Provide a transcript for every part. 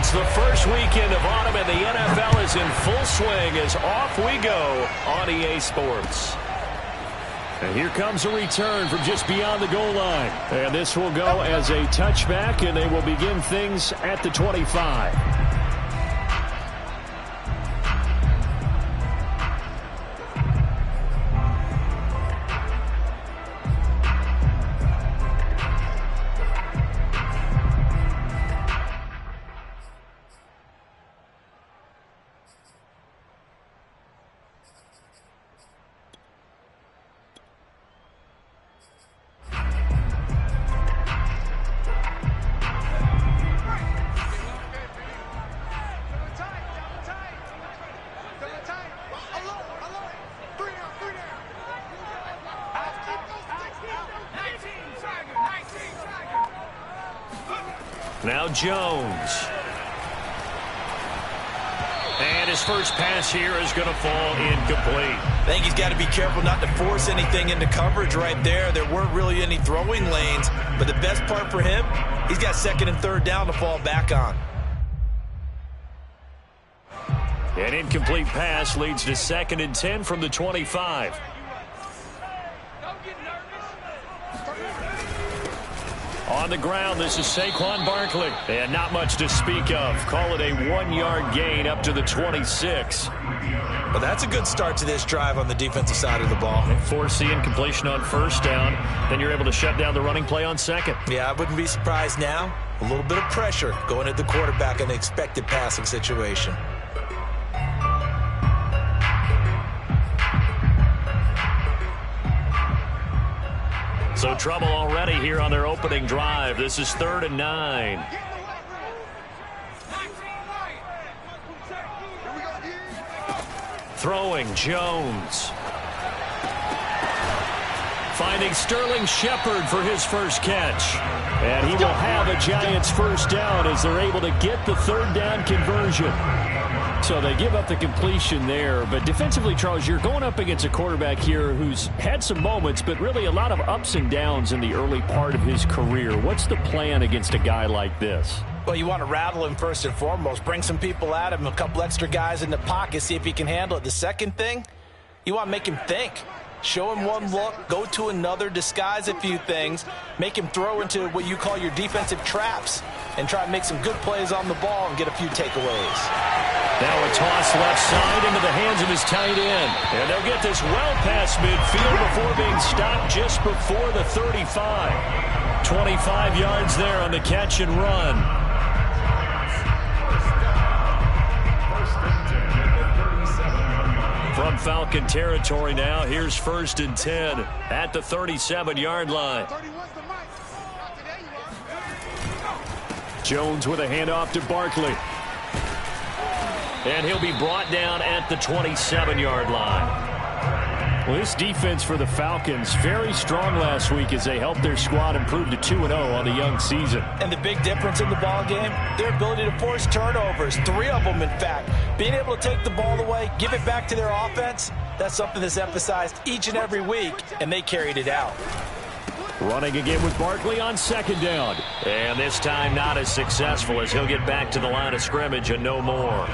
It's the first weekend of autumn, and the NFL is in full swing as off we go on EA Sports. And here comes a return from just beyond the goal line. And this will go as a touchback, and they will begin things at the 25. Now Jones. And his first pass here is going to fall incomplete. I think he's got to be careful not to force anything into coverage right there. There weren't really any throwing lanes, but the best part for him, he's got second and third down to fall back on. An incomplete pass leads to 2nd and 10 from the 25. On the ground, this is Saquon Barkley. And not much to speak of. Call it a 1-yard gain up to the 26. But that's a good start to this drive on the defensive side of the ball. They force the incompletion on first down. Then you're able to shut down the running play on second. Yeah, I wouldn't be surprised now. A little bit of pressure going at the quarterback in the expected passing situation. So trouble already here on their opening drive. This is 3rd and 9. Throwing Jones. Finding Sterling Shepard for his first catch. And he will have a Giants first down as they're able to get the 3rd down conversion. So they give up the completion there. But defensively, Charles, you're going up against a quarterback here who's had some moments, but really a lot of ups and downs in the early part of his career. What's the plan against a guy like this? Well, you want to rattle him first and foremost. Bring some people at him, a couple extra guys in the pocket, see if he can handle it. The second thing, you want to make him think. Show him one look, go to another, disguise a few things, make him throw into what you call your defensive traps, and try to make some good plays on the ball and get a few takeaways. Now a toss left side into the hands of his tight end. And they'll get this well past midfield before being stopped just before the 35. 25 yards there on the catch and run. From Falcon territory now, here's 1st and 10 at the 37-yard line. Jones with a handoff to Barkley. And he'll be brought down at the 27-yard line. Well, this defense for the Falcons, very strong last week as they helped their squad improve to 2-0 on the young season. And the big difference in the ball game, their ability to force turnovers, 3 of them in fact. Being able to take the ball away, give it back to their offense, that's something that's emphasized each and every week, and they carried it out. Running again with Barkley on 2nd down. And this time not as successful as he'll get back to the line of scrimmage and no more.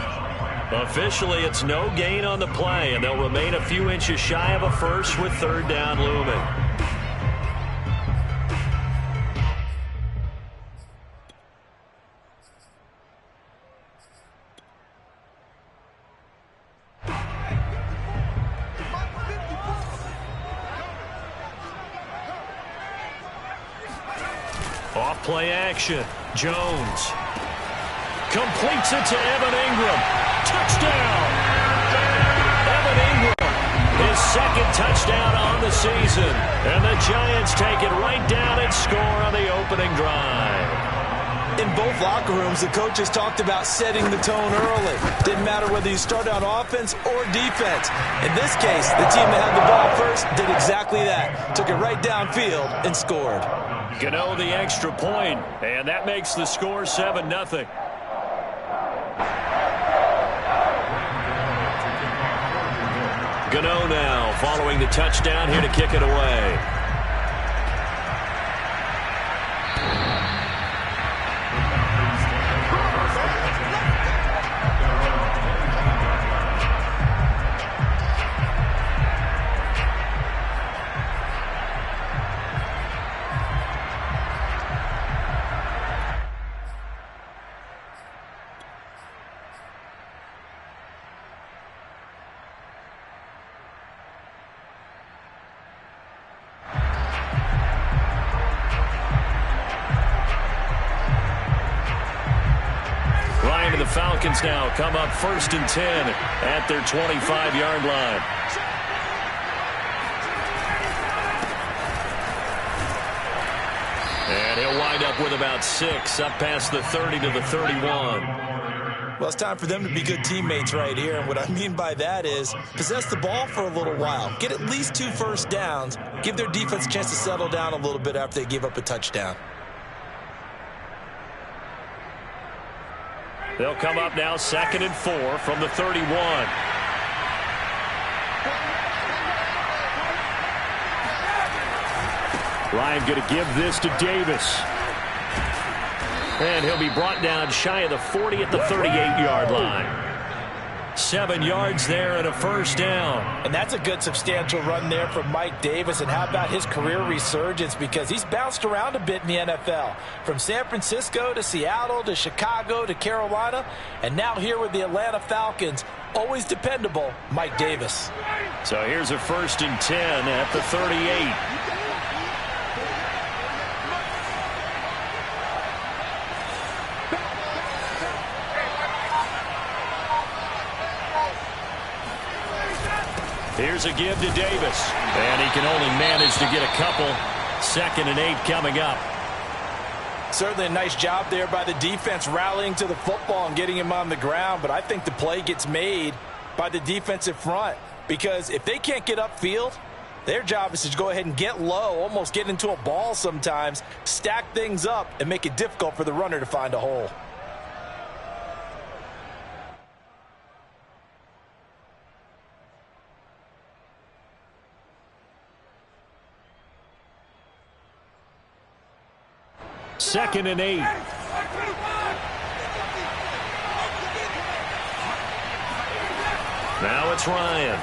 Officially, it's no gain on the play, and they'll remain a few inches shy of a first with 3rd down looming. Off play action. Jones completes it to Evan Ingram. Touchdown! Evan Ingram, his 2nd touchdown on the season. And the Giants take it right down and score on the opening drive. In both locker rooms, the coaches talked about setting the tone early. Didn't matter whether you start on offense or defense. In this case, the team that had the ball first did exactly that. Took it right downfield and scored. Gano the extra point, and that makes the score 7-0. Gano now following the touchdown here to kick it away. And the Falcons now come up 1st and 10 at their 25-yard line. And he'll wind up with about 6 up past the 30 to the 31. Well, it's time for them to be good teammates right here. And what I mean by that is possess the ball for a little while. Get at least 2 first downs. Give their defense a chance to settle down a little bit after they give up a touchdown. They'll come up now 2nd and 4 from the 31. Ryan going to give this to Davis. And he'll be brought down shy of the 40 at the 38-yard line. 7 yards there and a first down. And that's a good substantial run there from Mike Davis. And how about his career resurgence? Because he's bounced around a bit in the NFL. From San Francisco to Seattle to Chicago to Carolina. And now here with the Atlanta Falcons. Always dependable, Mike Davis. So here's a 1st and 10 at the 38. Here's a give to Davis. And he can only manage to get a couple. 2nd and 8 coming up. Certainly a nice job there by the defense rallying to the football and getting him on the ground. But I think the play gets made by the defensive front. Because if they can't get upfield, their job is to go ahead and get low, almost get into a ball sometimes, stack things up, and make it difficult for the runner to find a hole. Second and 8. Now it's Ryan.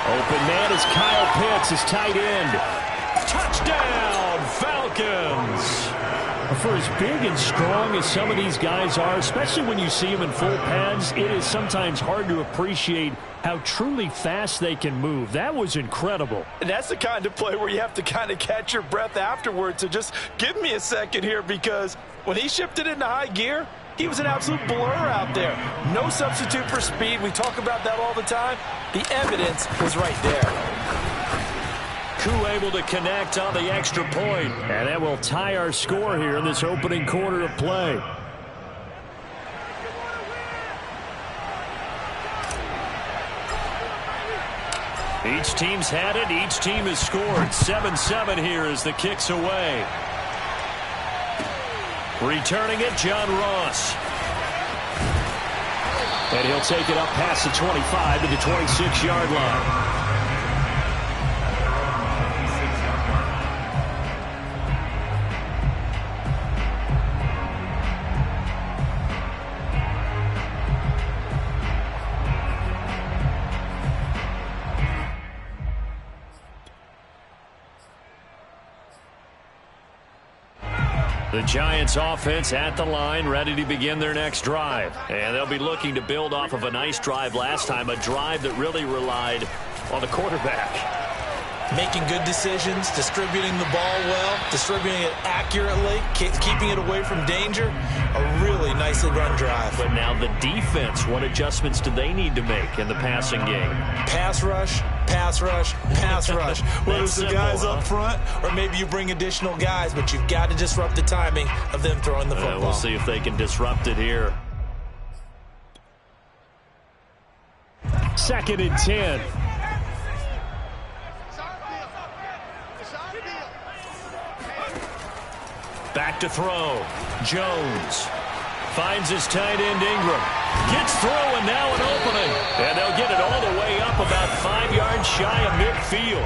Open man is Kyle Pitts, his tight end. Touchdown, Falcons! For as big and strong as some of these guys are, especially when you see them in full pads, it is sometimes hard to appreciate how truly fast they can move. That was incredible. And that's the kind of play where you have to kind of catch your breath afterwards. So just give me a second here, because when he shifted into high gear, he was an absolute blur out there. No substitute for speed. We talk about that all the time. The evidence was right there. Koo able to connect on the extra point. And that will tie our score here in this opening quarter of play. Each team's had it. Each team has scored. 7-7 here as the kick's away. Returning it, John Ross. And he'll take it up past the 25 to the 26-yard line. The Giants offense at the line, ready to begin their next drive. And they'll be looking to build off of a nice drive last time, a drive that really relied on the quarterback. Making good decisions, distributing the ball well, distributing it accurately, keeping it away from danger. A really nicely run drive. But now the defense, what adjustments do they need to make in the passing game? Pass rush, pass rush, pass rush. Whether it's the guys up front or maybe you bring additional guys, but you've got to disrupt the timing of them throwing the football. We'll see if they can disrupt it here. 2nd and 10. Back to throw. Jones finds his tight end Ingram. Gets through and now an opening. And they'll get it all the way up about 5 yards shy of midfield.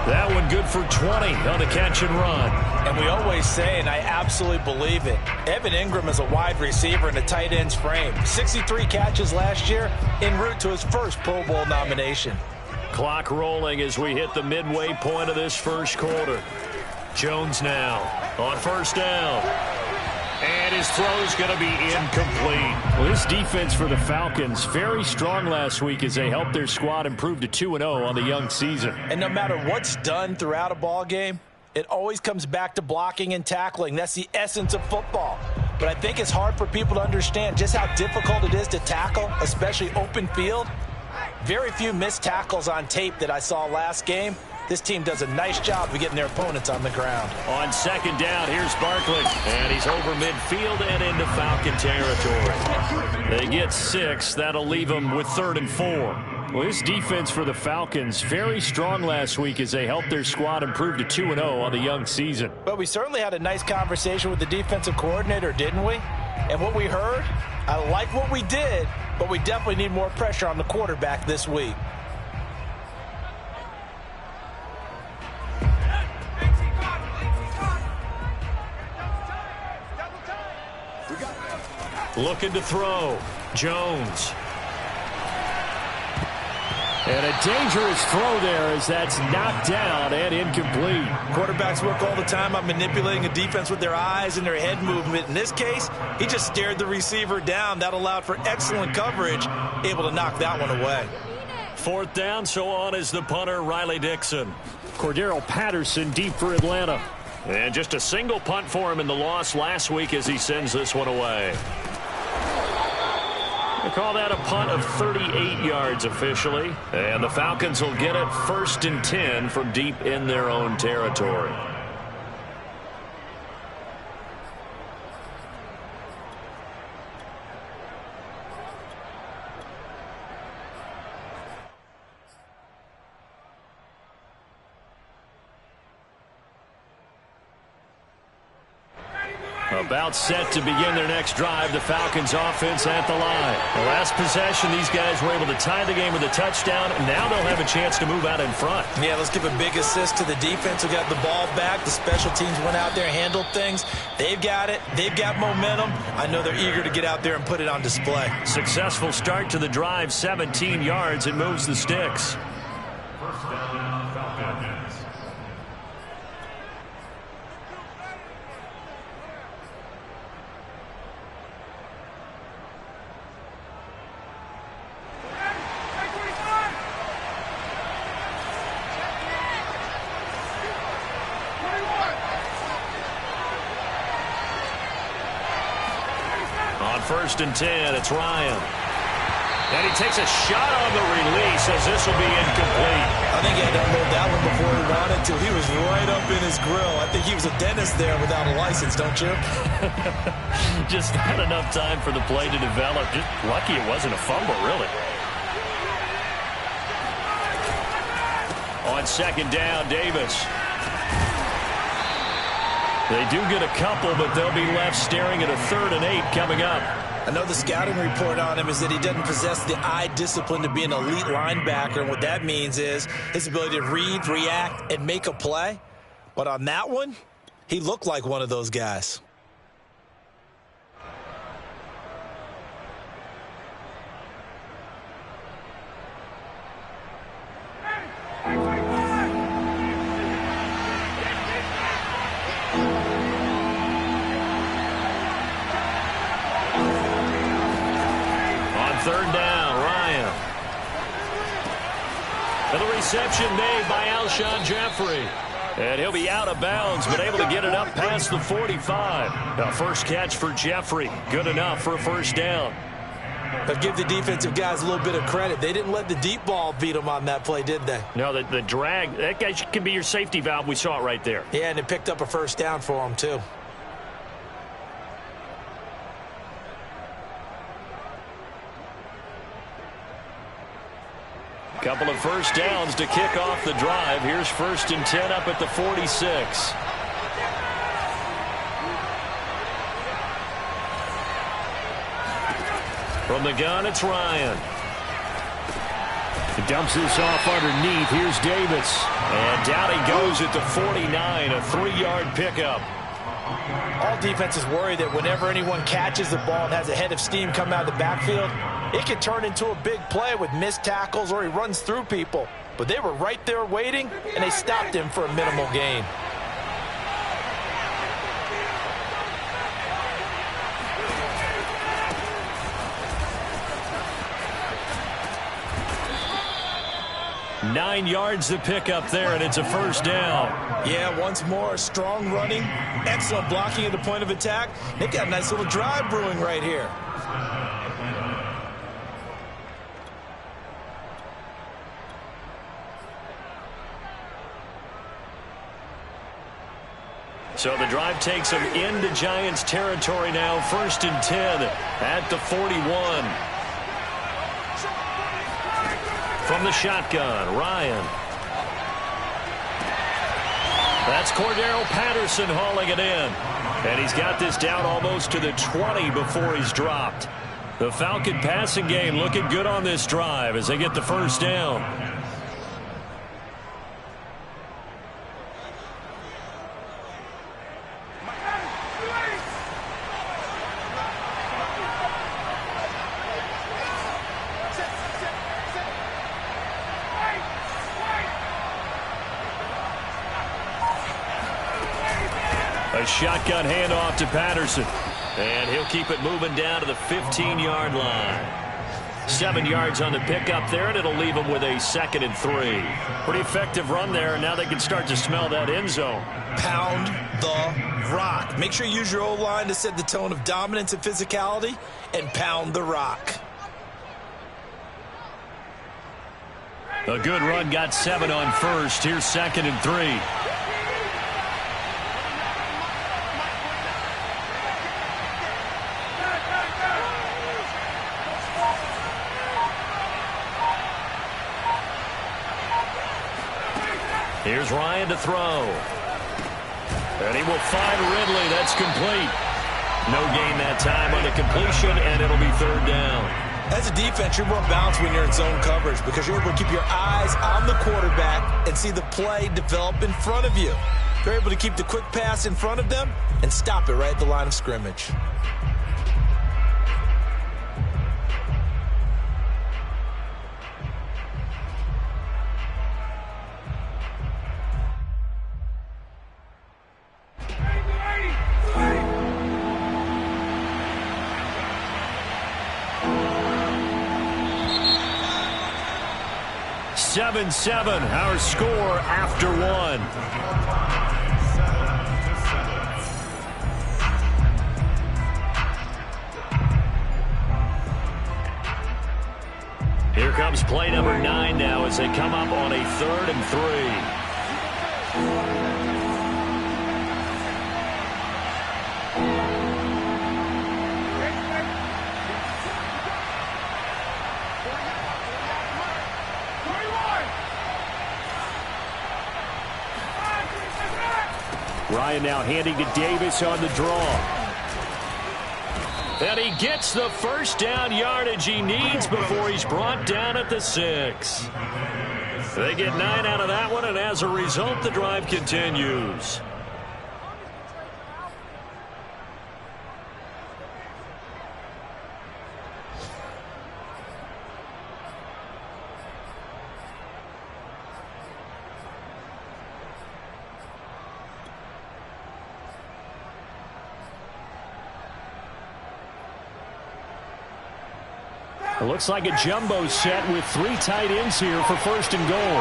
That one good for 20 on the catch and run. And we always say, and I absolutely believe it, Evan Ingram is a wide receiver in a tight end's frame. 63 catches last year, en route to his first Pro Bowl nomination. Clock rolling as we hit the midway point of this first quarter. Jones now on first down. And his throw's going to be incomplete. Well, this defense for the Falcons, very strong last week as they helped their squad improve to 2-0 on the young season. And no matter what's done throughout a ball game, it always comes back to blocking and tackling. That's the essence of football. but I think it's hard for people to understand just how difficult it is to tackle, especially open field. Very few missed tackles on tape that I saw last game. This team does a nice job of getting their opponents on the ground. On second down, here's Barkley. And he's over midfield and into Falcon territory. They get 6. That'll leave them with 3rd and 4. Well, this defense for the Falcons, very strong last week as they helped their squad improve to 2-0 on the young season. But we certainly had a nice conversation with the defensive coordinator, didn't we? And what we heard, I like what we did, but we definitely need more pressure on the quarterback this week. Looking to throw. Jones. And a dangerous throw there as that's knocked down and incomplete. Quarterbacks work all the time on manipulating a defense with their eyes and their head movement. In this case, he just stared the receiver down. That allowed for excellent coverage, able to knock that one away. 4th down, so on is the punter, Riley Dixon. Cordero Patterson deep for Atlanta. And just a single punt for him in the loss last week as he sends this one away. They call that a punt of 38 yards officially. And the Falcons will get it 1st and 10 from deep in their own territory. About set to begin their next drive. The Falcons offense at the line. The last possession, these guys were able to tie the game with a touchdown. Now they'll have a chance to move out in front. Yeah, let's give a big assist to the defense who got the ball back. The special teams went out there and handled things. They've got it. They've got momentum. I know they're eager to get out there and put it on display. Successful start to the drive, 17 yards, and moves the sticks. On 1st and 10, it's Ryan. And he takes a shot on the release as this will be incomplete. I think he had to unload that one before he wanted to. He was right up in his grill. I think he was a dentist there without a license, don't you? Just not enough time for the play to develop. Just lucky it wasn't a fumble, really. On second down, Davis. They do get a couple, but they'll be left staring at a 3rd and 8 coming up. I know the scouting report on him is that he doesn't possess the eye discipline to be an elite linebacker. And what that means is his ability to read, react, and make a play. But on that one, he looked like one of those guys. Third down, Ryan. And the reception made by Alshon Jeffrey. And he'll be out of bounds, but able to get it up past the 45. The first catch for Jeffrey. Good enough for a 1st down. But give the defensive guys a little bit of credit. They didn't let the deep ball beat them on that play, did they? No, the drag, that guy can be your safety valve. We saw it right there. Yeah, and it picked up a 1st down for him, too. Couple of 1st downs to kick off the drive. Here's 1st and 10 up at the 46. From the gun, it's Ryan. He dumps this off underneath. Here's Davis. And down he goes at the 49, a 3-yard pickup. All defenses worry that whenever anyone catches the ball and has a head of steam come out of the backfield, it can turn into a big play with missed tackles or he runs through people. But they were right there waiting, and they stopped him for a minimal gain. 9 yards to pick up there, and it's a first down. Yeah, once more, strong running, excellent blocking at the point of attack. They've got a nice little drive brewing right here. So the drive takes them into Giants territory now. 1st and 10 at the 41. From the shotgun, Ryan. That's Cordero Patterson hauling it in. And he's got this down almost to the 20 before he's dropped. The Falcon passing game looking good on this drive as they get the first down. A shotgun handoff to Patterson. And he'll keep it moving down to the 15-yard line. 7 yards on the pickup there, and it'll leave them with a 2nd and 3. Pretty effective run there, and now they can start to smell that end zone. Pound the rock. Make sure you use your O-line to set the tone of dominance and physicality, and pound the rock. A good run, got 7 on first. Here's 2nd and 3. Here's Ryan to throw. And he will find Ridley. That's complete. No gain that time on the completion, and it'll be 3rd down. As a defense, you're more balanced when you're in zone coverage because you're able to keep your eyes on the quarterback and see the play develop in front of you. You're able to keep the quick pass in front of them and stop it right at the line of scrimmage. Seven, our score after 1. Here comes play number 9 now as they come up on a 3rd and 3. Ryan now handing to Davis on the draw. And he gets the first down yardage he needs before he's brought down at the 6. They get 9 out of that one, and as a result, the drive continues. It looks like a jumbo set with 3 tight ends here for 1st and goal.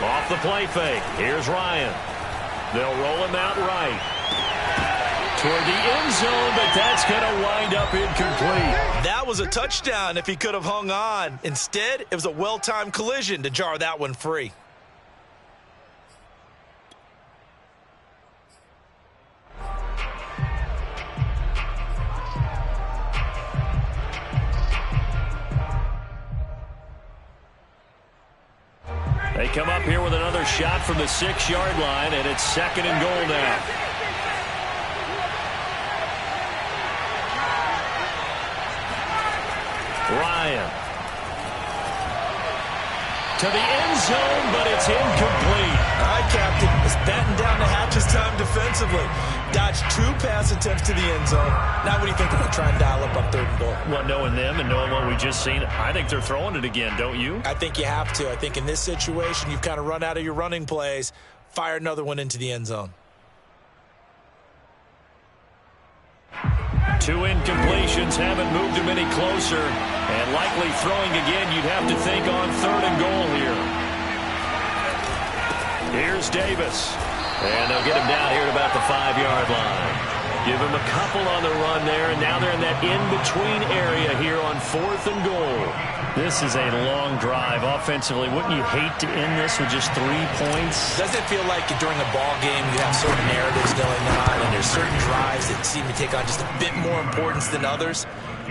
Off the play fake. Here's Ryan. They'll roll him out right. Toward the end zone, but that's going to wind up incomplete. That was a touchdown if he could have hung on. Instead, it was a well-timed collision to jar that one free. They come up here with another shot from the 6-yard line, and it's 2nd and goal now. Ryan. To the end zone, but it's incomplete. All right, Captain. It's batting down the hatches time defensively. Dodged 2 pass attempts to the end zone. Now what do you think they're going to try and dial up on 3rd and goal? Well, knowing them and knowing what we just seen, I think they're throwing it again, don't you? I think you have to. I think in this situation, you've kind of run out of your running plays. Fire another one into the end zone. 2 incompletions haven't moved him any closer. And likely throwing again, you'd have to think on 3rd and goal here. Here's Davis. And they'll get him down here at about the 5-yard line. Give him a couple on the run there, and now they're in that in-between area here on 4th and goal. This is a long drive offensively. Wouldn't you hate to end this with just 3 points? Doesn't it feel like during a ball game you have certain narratives going on, and there's certain drives that seem to take on just a bit more importance than others?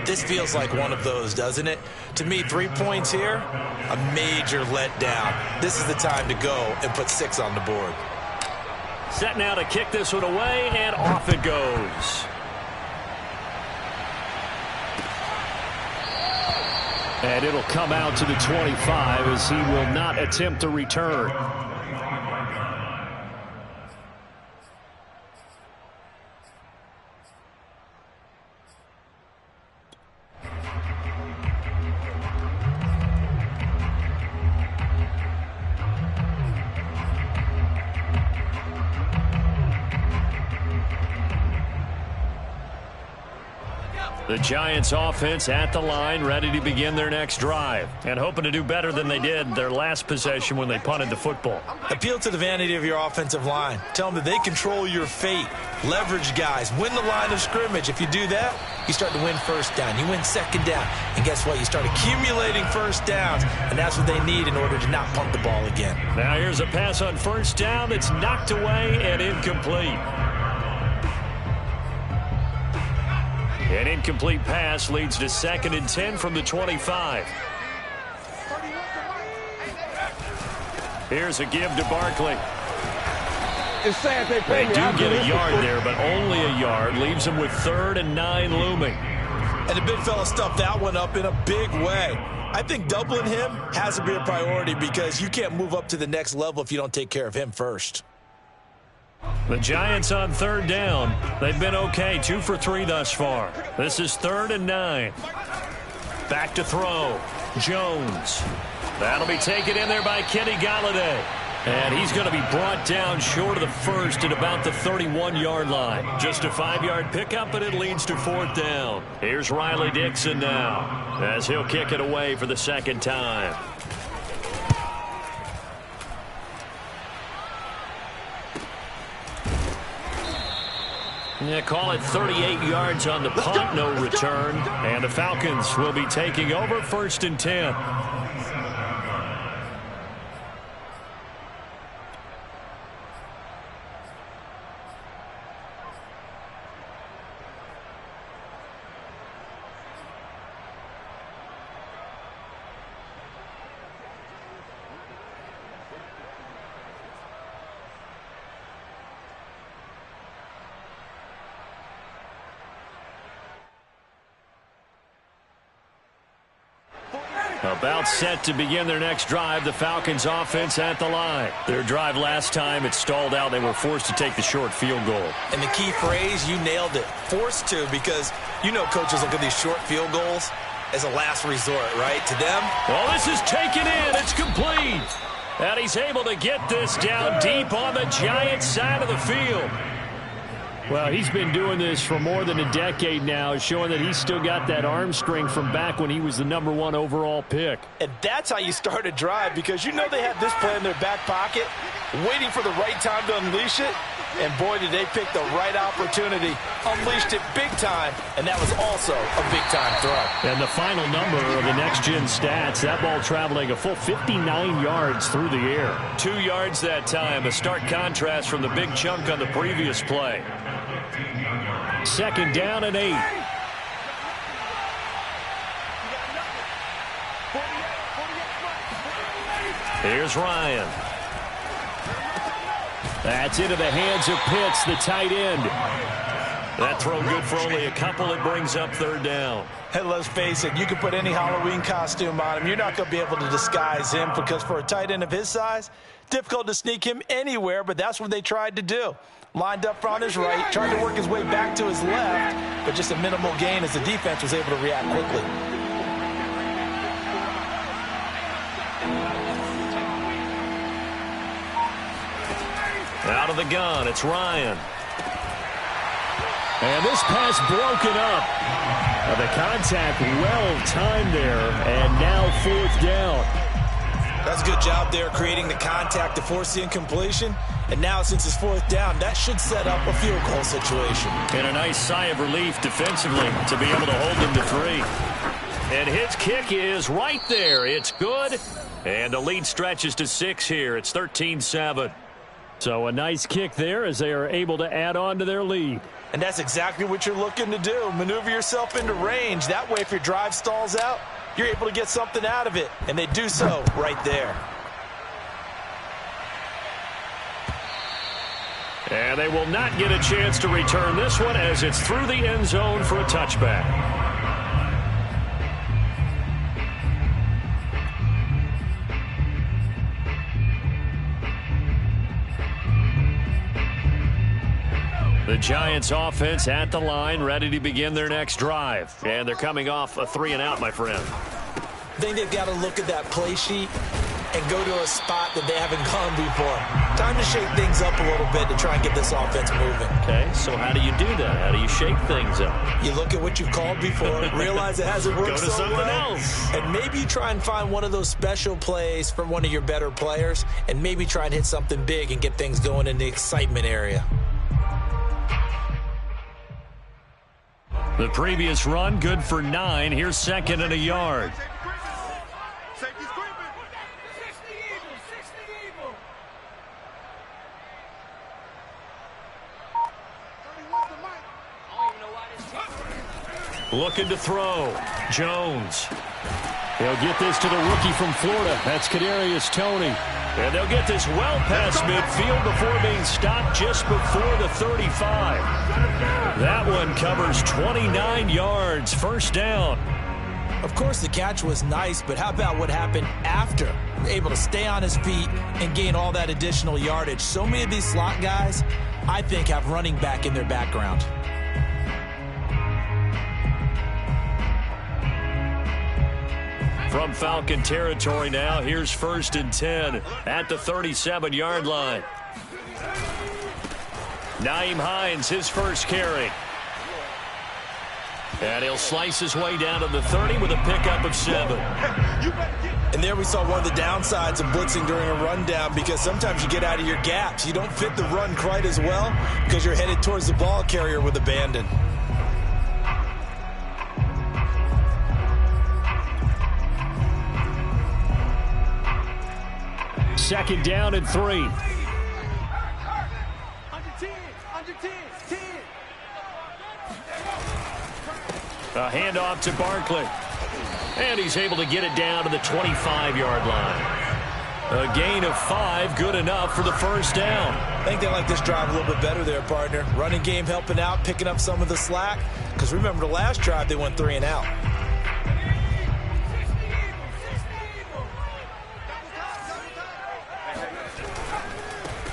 This feels like one of those, doesn't it? To me, 3 points here, a major letdown. This is the time to go and put 6 on the board. Set now to kick this one away, and off it goes. And it'll come out to the 25 as he will not attempt to return. The Giants offense at the line, ready to begin their next drive, and hoping to do better than they did their last possession when they punted the football. Appeal to the vanity of your offensive line. Tell them that they control your fate. Leverage guys. Win the line of scrimmage. If you do that, you start to win 1st down. You win 2nd down. And guess what? You start accumulating 1st downs, and that's what they need in order to not punt the ball again. Now here's a pass on 1st down that's knocked away and incomplete. An incomplete pass leads to 2nd and 10 from the 25. Here's a give to Barkley. They do get a yard there, but only a yard. Leaves them with 3rd and 9 looming. And the big fella stuffed that one up in a big way. I think doubling him has to be a priority because you can't move up to the next level if you don't take care of him first. The Giants on 3rd down. They've been okay, 2 for 3 thus far. This is 3rd and 9. Back to throw. Jones. That'll be taken in there by Kenny Golladay. And he's going to be brought down short of the 1st at about the 31-yard line. Just a 5-yard pickup, but it leads to 4th down. Here's Riley Dixon now as he'll kick it away for the 2nd time. Yeah, call it 38 yards on the punt, no return. And the Falcons will be taking over 1st and 10. About set to begin their next drive, the Falcons offense at the line. Their drive last time, it stalled out. They were forced to take the short field goal. And the key phrase, you nailed it, forced to, because you know coaches look at these short field goals as a last resort, right? To them. Well, this is taken in. It's complete. And he's able to get this down deep on the Giants side of the field. Well, he's been doing this for more than a decade now, showing that he's still got that arm strength from back when he was the #1 overall pick. And that's how you start a drive, because you know they had this play in their back pocket, waiting for the right time to unleash it. And boy, did they pick the right opportunity. Unleashed it big time, and that was also a big-time throw. And the final number of the next-gen stats, that ball traveling a full 59 yards through the air. 2 yards that time, a stark contrast from the big chunk on the previous play. 2nd down and 8. Here's Ryan. That's into the hands of Pitts, the tight end. That throw good for only a couple. It brings up 3rd down. Hey, let's face it, you can put any Halloween costume on him. You're not going to be able to disguise him, because for a tight end of his size, difficult to sneak him anywhere, but that's what they tried to do. Lined up on his right, tried to work his way back to his left, but just a minimal gain as the defense was able to react quickly. Out of the gun, it's Ryan. And this pass broken up. The contact well timed there, and now 4th down. That's a good job there creating the contact to force the incompletion. And now since it's 4th down, that should set up a field goal situation. And a nice sigh of relief defensively to be able to hold them to 3. And his kick is right there. It's good. And the lead stretches to 6 here. It's 13-7. So a nice kick there as they are able to add on to their lead. And that's exactly what you're looking to do. Maneuver yourself into range. That way, if your drive stalls out, you're able to get something out of it. And they do so right there. And they will not get a chance to return this one as it's through the end zone for a touchback. The Giants offense at the line, ready to begin their next drive. And they're coming off a 3-and-out, my friend. I think they've got to look at that play sheet and go to a spot that they haven't gone before. Time to shake things up a little bit to try and get this offense moving. Okay, so how do you do that? How do you shake things up? You look at what you've called before, realize it hasn't worked go to so something well, else. and maybe you try and find one of those special plays from one of your better players, and maybe try and hit something big and get things going in the excitement area. The previous run, good for 9. Here's 2nd and a yard. Looking to throw. Jones. They'll get this to the rookie from Florida. That's Kadarius Toney. And they'll get this well past midfield before being stopped just before the 35. That one covers 29 yards. 1st down. Of course, the catch was nice, but how about what happened after? Able to stay on his feet and gain all that additional yardage. So many of these slot guys, I think, have running back in their background. From Falcon territory now, here's 1st and 10 at the 37-yard line. Nyheim Hines, his first carry. And he'll slice his way down to the 30 with a pickup of 7. And there we saw one of the downsides of blitzing during a rundown, because sometimes you get out of your gaps. You don't fit the run quite as well because you're headed towards the ball carrier with abandon. Second down and 3. Under 10, under 10, 10. A handoff to Barkley. And he's able to get it down to the 25-yard line. A gain of 5, good enough for the 1st down. I think they like this drive a little bit better there, partner. Running game helping out, picking up some of the slack. Because remember, the last drive they went 3-and-out.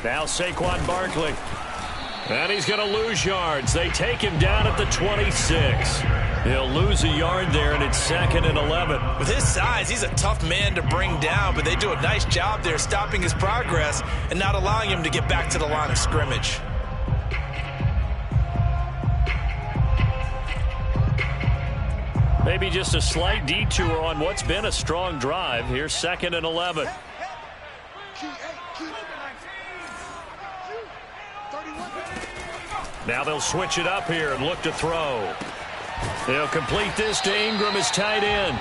Now Saquon Barkley. And he's going to lose yards. They take him down at the 26. He'll lose a yard there, and it's 2nd and 11. With his size, he's a tough man to bring down, but they do a nice job there stopping his progress and not allowing him to get back to the line of scrimmage. Maybe just a slight detour on what's been a strong drive. Here's 2nd and 11. Now they'll switch it up here and look to throw. They'll complete this to Ingram as tight end.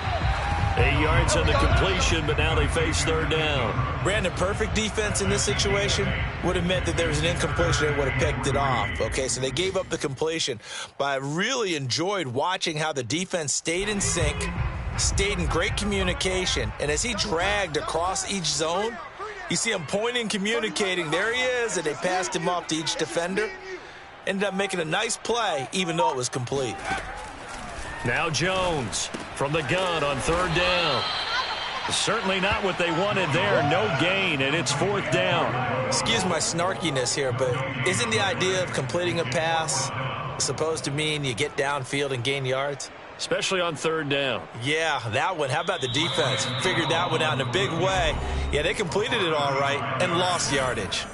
8 yards on the completion, but now they face 3rd down. Brandon, perfect defense in this situation would have meant that there was an incompletion that would have picked it off. Okay, so they gave up the completion, but I really enjoyed watching how the defense stayed in sync, stayed in great communication, and as he dragged across each zone, you see him pointing, communicating. There he is, and they passed him off to each defender. Ended up making a nice play, even though it was complete. Now Jones from the gun on 3rd down. Certainly not what they wanted there. No gain, and it's 4th down. Excuse my snarkiness here, but isn't the idea of completing a pass supposed to mean you get downfield and gain yards? Especially on 3rd down. Yeah, that one. How about the defense? Figured that one out in a big way. Yeah, they completed it all right and lost yardage.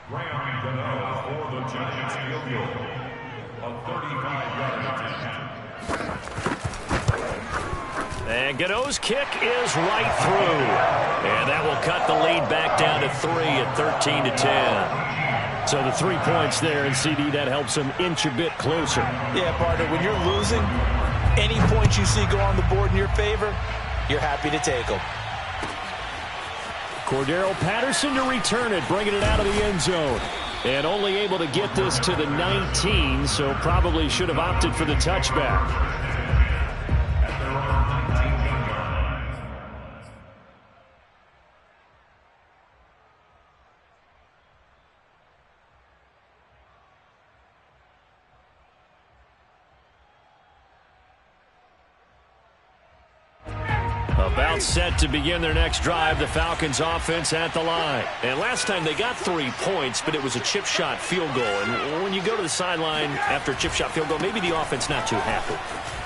Round And Gano's kick is right through. And that will cut the lead back down to 3 at 13-10. So the 3 points there, and CD, that helps them inch a bit closer. Yeah, partner, when you're losing, any points you see go on the board in your favor, you're happy to take them. Cordero Patterson to return it, bringing it out of the end zone. And only able to get this to the 19, so probably should have opted for the touchback. About set to begin their next drive, the Falcons offense at the line. And last time they got 3 points, but it was a chip shot field goal. And when you go to the sideline after a chip shot field goal, maybe the offense not too happy.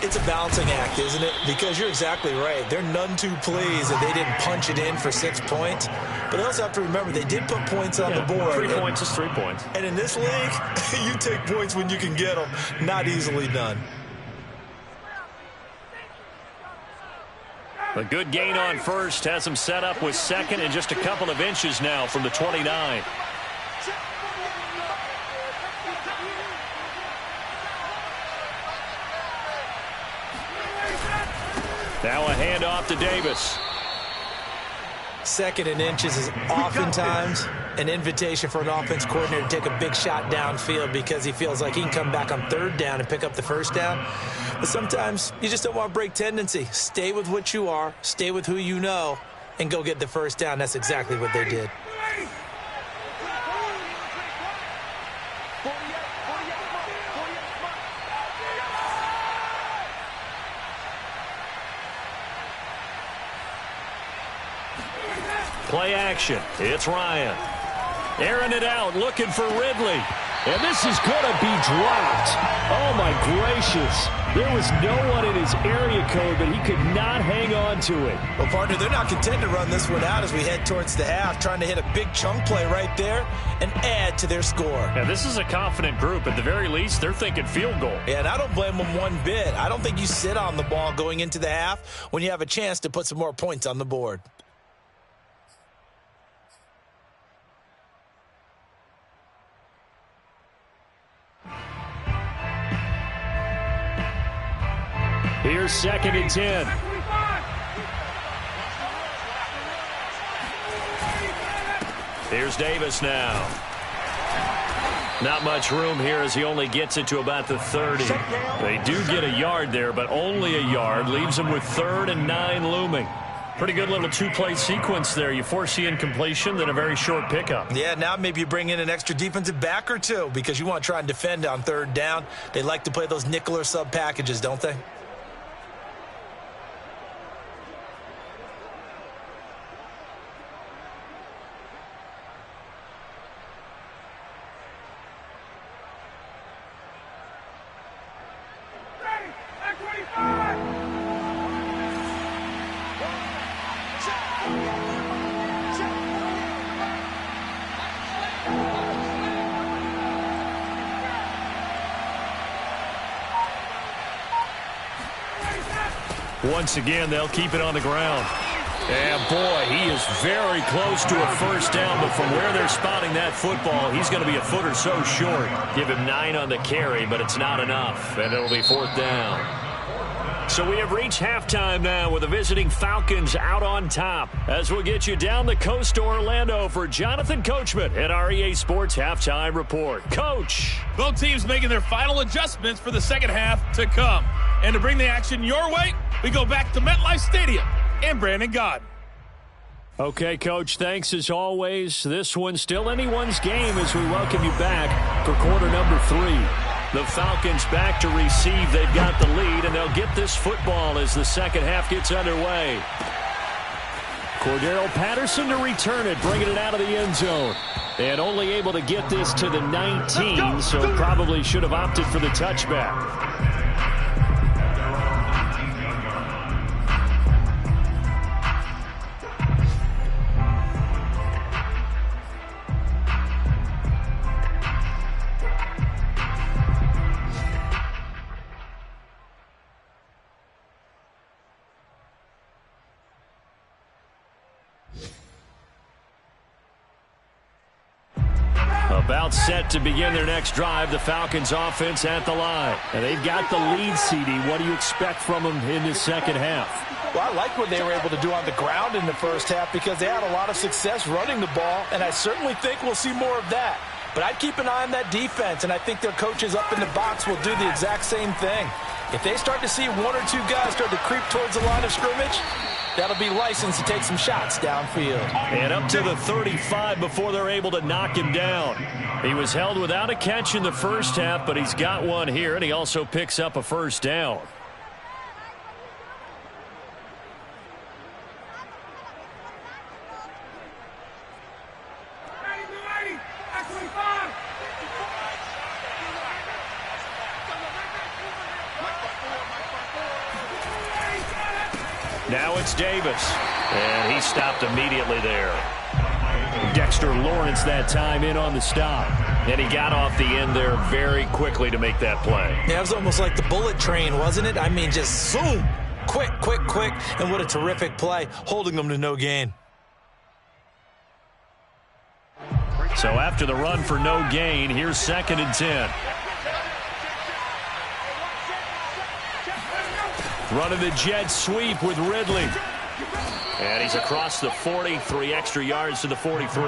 It's a balancing act, isn't it? Because you're exactly right. They're none too pleased that they didn't punch it in for 6 points. But they also have to remember they did put points on the board. 3 points is 3 points. And in this league, you take points when you can get them. Not easily done. A good gain on first has him set up with second and just a couple of inches now from the 29. Now a handoff to Davis. Second and inches is oftentimes an invitation for an offense coordinator to take a big shot downfield because he feels like he can come back on third down and pick up the first down. But sometimes you just don't want to break tendency. Stay with what you are, stay with who you know, and go get the first down. That's exactly what they did. Play action. It's Ryan. Airing it out, looking for Ridley. And this is going to be dropped. Oh, my gracious. There was no one in his area code, but he could not hang on to it. Well, partner, they're not content to run this one out as we head towards the half, trying to hit a big chunk play right there and add to their score. Yeah, this is a confident group. At the very least, they're thinking field goal. Yeah, and I don't blame them one bit. I don't think you sit on the ball going into the half when you have a chance to put some more points on the board. Here's 2nd and 10. Here's Davis now. Not much room here as he only gets it to about the 30. They do get a yard there, but only a yard. Leaves them with 3rd and 9 looming. Pretty good little 2-play sequence there. You force the incompletion, then a very short pickup. Yeah, now maybe you bring in an extra defensive back or two because you want to try and defend on 3rd down. They like to play those nickel or sub packages, don't they? Once again, they'll keep it on the ground. And, boy, he is very close to a first down, but from where they're spotting that football, he's going to be a foot or so short. Give him 9 on the carry, but it's not enough, and it'll be 4th down. So we have reached halftime now with the visiting Falcons out on top. As we'll get you down the coast to Orlando for Jonathan Coachman at our EA Sports Halftime Report. Coach. Both teams making their final adjustments for the second half to come. And to bring the action your way, we go back to MetLife Stadium and Brandon Gaudin. Okay, Coach, thanks as always. This one's still anyone's game as we welcome you back for quarter number 3. The Falcons back to receive. They've got the lead, and they'll get this football as the second half gets underway. Cordero Patterson to return it, bringing it out of the end zone. And only able to get this to the 19, so probably should have opted for the touchback. About set to begin their next drive, the Falcons offense at the line. And they've got the lead, CD. What do you expect from them in the second half? Well, I like what they were able to do on the ground in the first half because they had a lot of success running the ball, and I certainly think we'll see more of that. But I'd keep an eye on that defense, and I think their coaches up in the box will do the exact same thing. If they start to see one or two guys start to creep towards the line of scrimmage, that'll be licensed to take some shots downfield. And up to the 35 before they're able to knock him down. He was held without a catch in the first half, but he's got one here, and he also picks up a first down. Now it's Davis, and he stopped immediately there. Dexter Lawrence that time in on the stop, and he got off the end there very quickly to make that play. Yeah, it was almost like the bullet train, wasn't it? I mean, just zoom, quick, and what a terrific play, holding them to no gain. So after the run for no gain, here's 2nd and 10. Running the jet sweep with Ridley. And he's across the 40, 3 extra yards to the 43.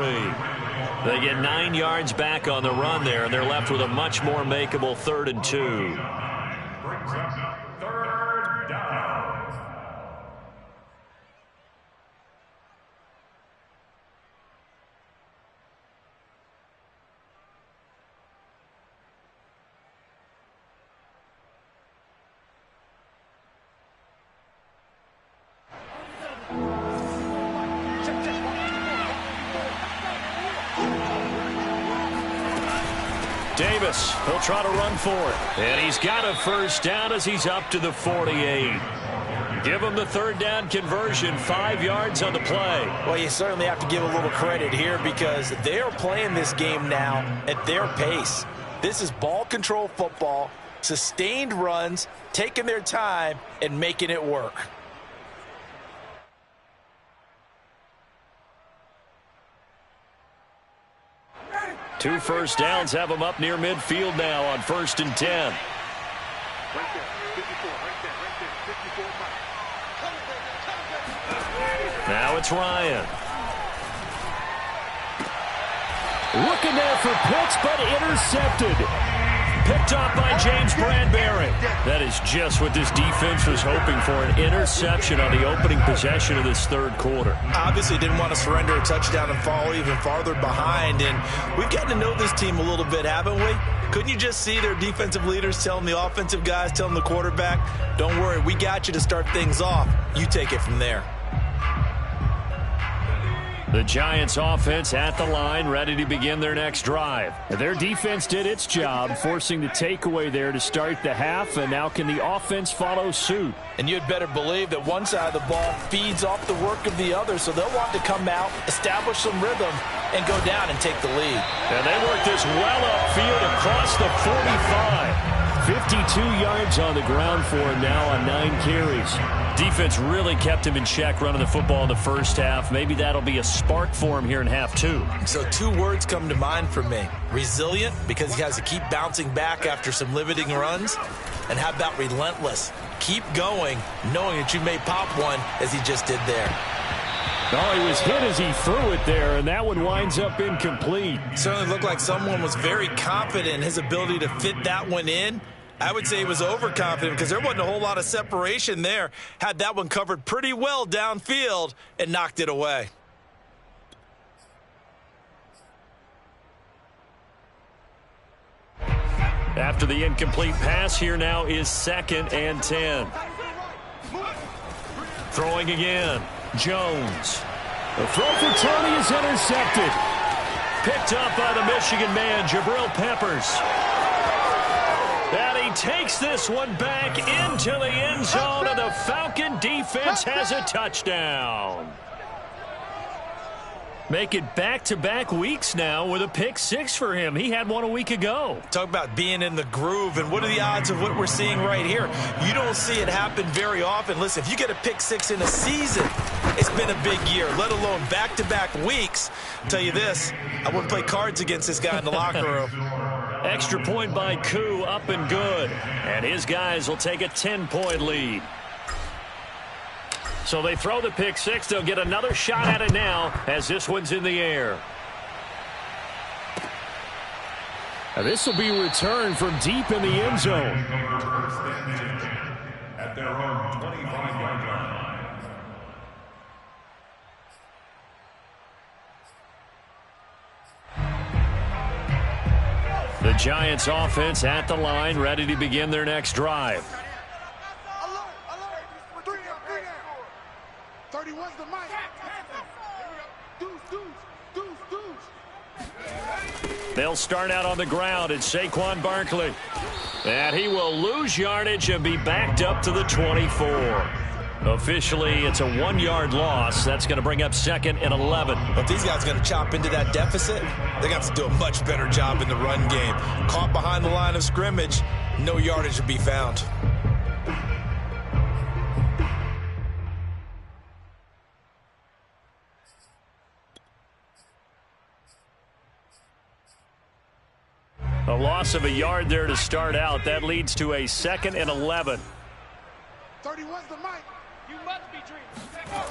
They get 9 yards back on the run there, and they're left with a much more makeable 3rd and 2. Davis, he'll try to run for it. And he's got a first down as he's up to the 48. Give him the 3rd down conversion, 5 yards on the play. Well, you certainly have to give a little credit here because they are playing this game now at their pace. This is ball control football, sustained runs, taking their time, and making it work. Two first downs have them up near midfield now on 1st and 10. Now it's Ryan. Looking there for Pitts, but intercepted. Picked off by James Bradbury. That is just what this defense was hoping for, an interception on the opening possession of this 3rd quarter. Obviously didn't want to surrender a touchdown and fall even farther behind, and we've gotten to know this team a little bit, haven't we? Couldn't you just see their defensive leaders telling the offensive guys, telling the quarterback, don't worry, we got you to start things off. You take it from there. The Giants offense at the line, ready to begin their next drive. Their defense did its job, forcing the takeaway there to start the half, and now can the offense follow suit? And you'd better believe that one side of the ball feeds off the work of the other, so they'll want to come out, establish some rhythm, and go down and take the lead. And they work this well upfield across the 45. 52 yards on the ground for him now on 9 carries. Defense really kept him in check running the football in the first half. Maybe that'll be a spark for him here in half 2. So 2 words come to mind for me. Resilient, because he has to keep bouncing back after some limiting runs. And how about relentless? Keep going, knowing that you may pop one as he just did there. Oh, he was hit as he threw it there, and that one winds up incomplete. Certainly looked like someone was very confident in his ability to fit that one in. I would say he was overconfident because there wasn't a whole lot of separation there. Had that one covered pretty well downfield and knocked it away. After the incomplete pass, here now is 2nd and 10. Throwing again. Jones. The throw for Tony is intercepted. Picked up by the Michigan man, Jabril Peppers. And he takes this one back into the end zone, and the Falcon defense has a touchdown. Make it back-to-back weeks now with a pick 6 for him. He had one a week ago. Talk about being in the groove, and what are the odds of what we're seeing right here? You don't see it happen very often. Listen, if you get a pick 6 in a season, It's been a big year, let alone back-to-back weeks. I'll tell you this, I wouldn't play cards against this guy in the locker room. Extra point by Koo, up and good. And his guys will take a 10-point lead. So they throw the pick six. They'll get another shot at it now as this one's in the air. Now this will be returned from deep in the end zone. At their own 25-yard line. The Giants offense at the line, ready to begin their next drive. Alert. 3 down. 31's the mic. Deuce. They'll start out on the ground. It's Saquon Barkley. And he will lose yardage and be backed up to the 24. Officially, it's a 1-yard loss. That's going to bring up 2nd and 11. If these guys are going to chop into that deficit, they're going to have to do a much better job in the run game. Caught behind the line of scrimmage, no yardage to be found. A loss of a yard there to start out. That leads to a 2nd and 11. 31's the mic. You must be dreaming.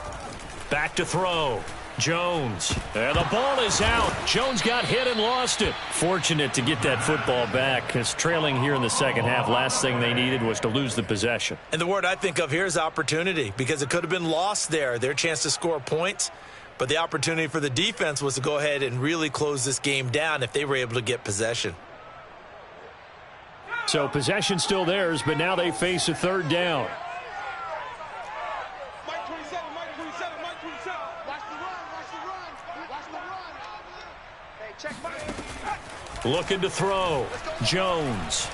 Back to throw. Jones. And the ball is out. Jones got hit and lost it. Fortunate to get that football back, because trailing here in the second half, last thing they needed was to lose the possession. And the word I think of here is opportunity, because it could have been lost there. Their chance to score points. But the opportunity for the defense was to go ahead and really close this game down if they were able to get possession. So possession still theirs, but now they face a 3rd down. Mike 27. Watch the run. Hey, check Mike. Looking to throw. Jones.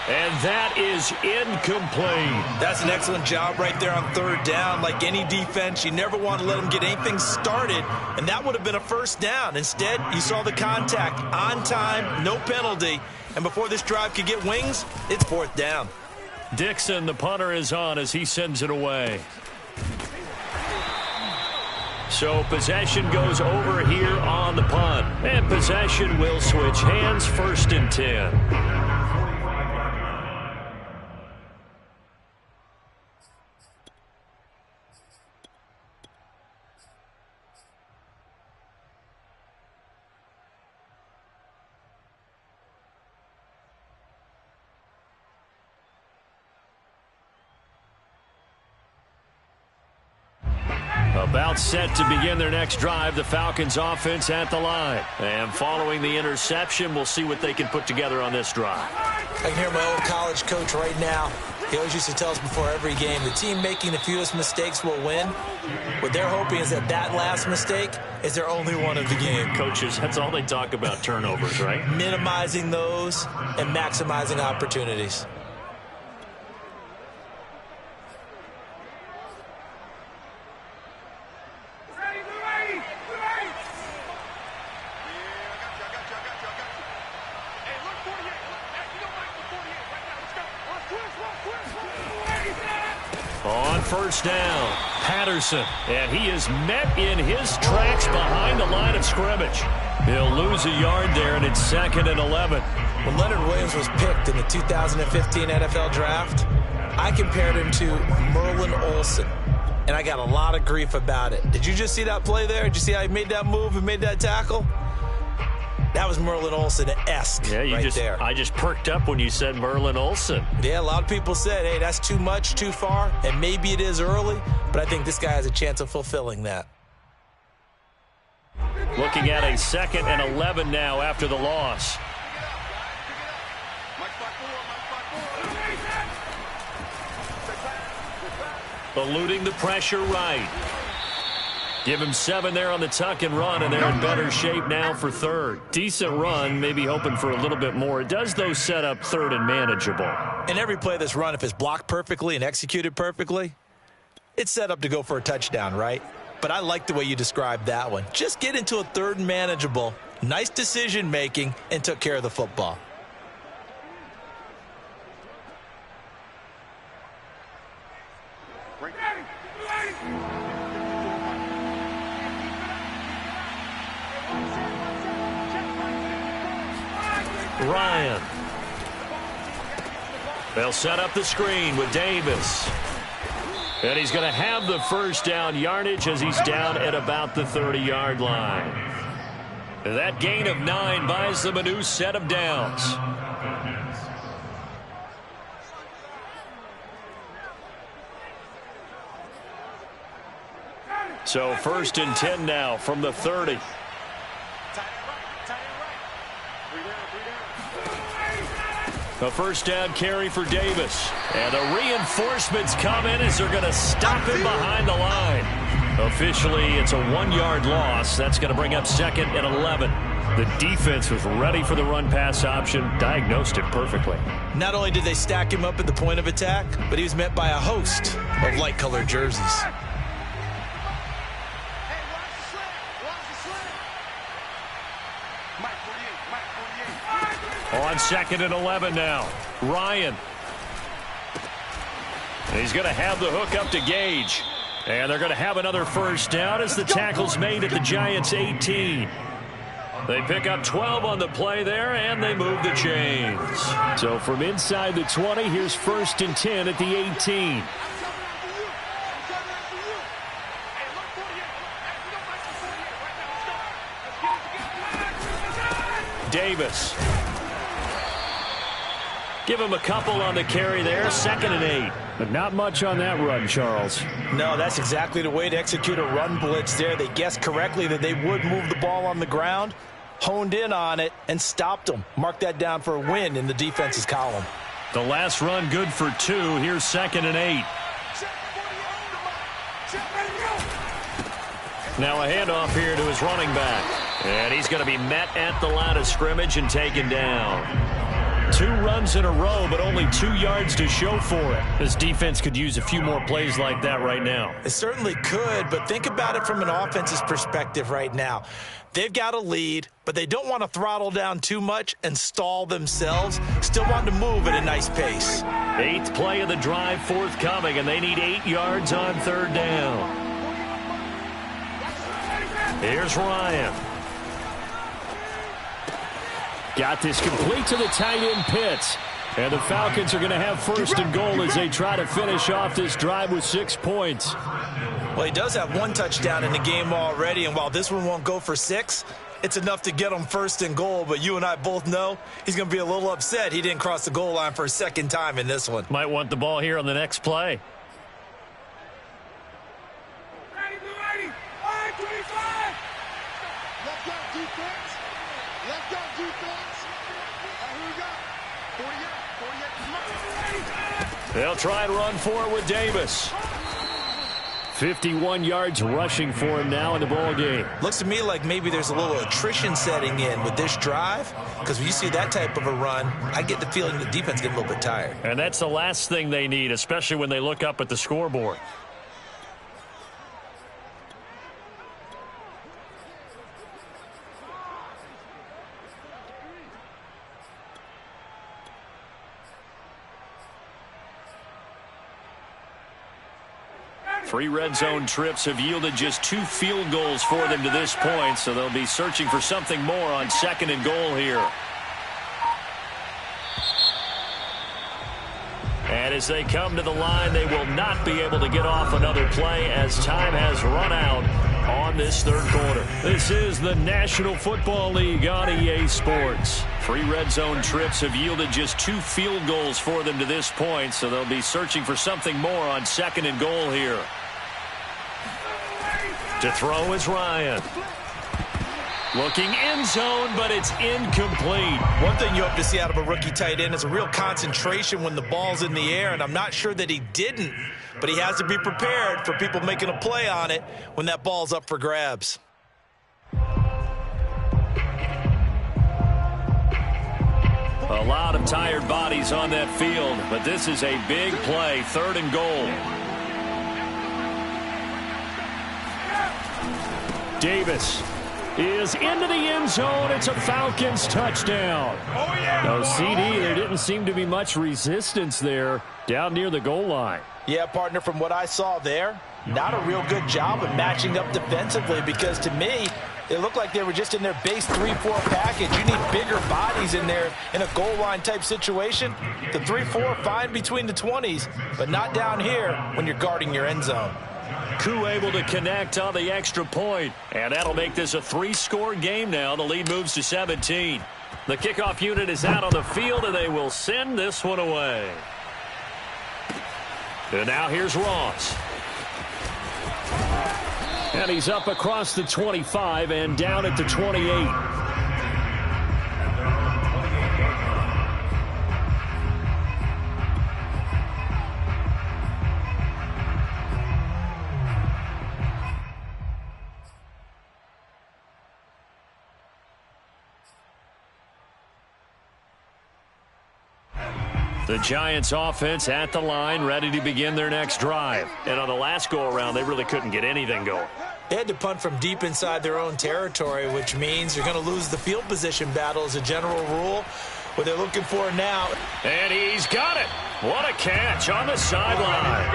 And that is incomplete. That's an excellent job right there on 3rd down. Like any defense, you never want to let them get anything started, and that would have been a 1st down. Instead, you saw the contact on time, no penalty, and before this drive could get wings, it's 4th down. Dixon, the punter, is on as he sends it away. So possession goes over here on the punt, and possession will switch hands, 1st and 10. About set to begin their next drive, the Falcons offense at the line. And following the interception, we'll see what they can put together on this drive. I can hear my old college coach right now. He always used to tell us before every game, the team making the fewest mistakes will win. What they're hoping is that last mistake is their only one of the game. Coaches, that's all they talk about, turnovers, right? Minimizing those and maximizing opportunities. On 1st down, Patterson, and he is met in his tracks behind the line of scrimmage. He'll lose a yard there, and it's 2nd and 11. When Leonard Williams was picked in the 2015 NFL Draft, I compared him to Merlin Olsen, and I got a lot of grief about it. Did you just see that play there? Did you see how he made that move and made that tackle? That was Merlin Olsen-esque there. I just perked up when you said Merlin Olsen. Yeah, a lot of people said, hey, that's too much, too far, and maybe it is early, but I think this guy has a chance of fulfilling that. Looking at a 2nd and 11 now after the loss. Eluding the pressure right. Give him 7 there on the tuck and run, and they're in better shape now for 3rd. Decent run, maybe hoping for a little bit more. It does, though, set up 3rd and manageable. And every play of this run, if it's blocked perfectly and executed perfectly, it's set up to go for a touchdown, right? But I like the way you described that one. Just get into a 3rd and manageable, nice decision-making, and took care of the football. Bring Ryan. They'll set up the screen with Davis. And he's going to have the first down yardage as he's down at about the 30-yard line. That gain of 9 buys them a new set of downs. So 1st and 10 now from the 30. A first down carry for Davis. And the reinforcements come in as they're going to stop him behind the line. Officially, it's a 1-yard loss. That's going to bring up 2nd and 11. The defense was ready for the run-pass option, diagnosed it perfectly. Not only did they stack him up at the point of attack, but he was met by a host of light-colored jerseys. On 2nd and 11 now. Ryan. And he's going to have the hook up to Gage. And they're going to have another first down as the tackle's made at the Giants' 18. They pick up 12 on the play there, and they move the chains. So from inside the 20, here's 1st and 10 at the 18. Davis. Give him a couple on the carry there. 2nd and 8. But not much on that run, Charles. No, that's exactly the way to execute a run blitz there. They guessed correctly that they would move the ball on the ground, honed in on it, and stopped them. Mark that down for a win in the defense's column. The last run good for 2. Here's 2nd and 8. Now a handoff here to his running back. And he's going to be met at the line of scrimmage and taken down. 2 runs in a row, but only 2 yards to show for it. This defense could use a few more plays like that right now. It certainly could, but think about it from an offense's perspective right now. They've got a lead, but they don't want to throttle down too much and stall themselves. Still want to move at a nice pace. 8th play of the drive forthcoming, and they need 8 yards on 3rd down. Here's Ryan. Got this complete to the tight end Pitts. And the Falcons are going to have 1st and goal as they try to finish off this drive with 6 points. Well, he does have 1 touchdown in the game already, and while this one won't go for 6, it's enough to get him 1st and goal. But you and I both know he's going to be a little upset he didn't cross the goal line for a 2nd time in this one. Might want the ball here on the next play. They'll try and run for it with Davis. 51 yards rushing for him now in the ball game. Looks to me like maybe there's a little attrition setting in with this drive, because when you see that type of a run, I get the feeling the defense gets a little bit tired. And that's the last thing they need, especially when they look up at the scoreboard. Three red zone trips have yielded just 2 field goals for them to this point, so they'll be searching for something more on 2nd and goal here. And as they come to the line, they will not be able to get off another play as time has run out on this 3rd quarter. This is the National Football League on EA Sports. 3 red zone trips have yielded just 2 field goals for them to this point, so they'll be searching for something more on 2nd and goal here. To throw is Ryan. Looking end zone, but it's incomplete. One thing you hope to see out of a rookie tight end is a real concentration when the ball's in the air, and I'm not sure that he didn't, but he has to be prepared for people making a play on it when that ball's up for grabs. A lot of tired bodies on that field, but this is a big play, 3rd and goal. Davis is into the end zone. It's a Falcons touchdown. Oh, yeah. No, CD, there didn't seem to be much resistance there down near the goal line. Yeah, partner, from what I saw there, not a real good job of matching up defensively, because to me, It looked like they were just in their base 3-4 package. You need bigger bodies in there in a goal line type situation. The 3-4 fine between the 20s, but not down here when you're guarding your end zone. Koo able to connect on the extra point, and that'll make this a 3-score game now. The lead moves to 17. The kickoff unit is out on the field, and they will send this one away. And now here's Ross. And he's up across the 25 and down at the 28. The Giants offense at the line, ready to begin their next drive. And on the last go-around, they really couldn't get anything going. They had to punt from deep inside their own territory, which means you're going to lose the field position battle as a general rule. What they're looking for now. And he's got it. What a catch on the sideline.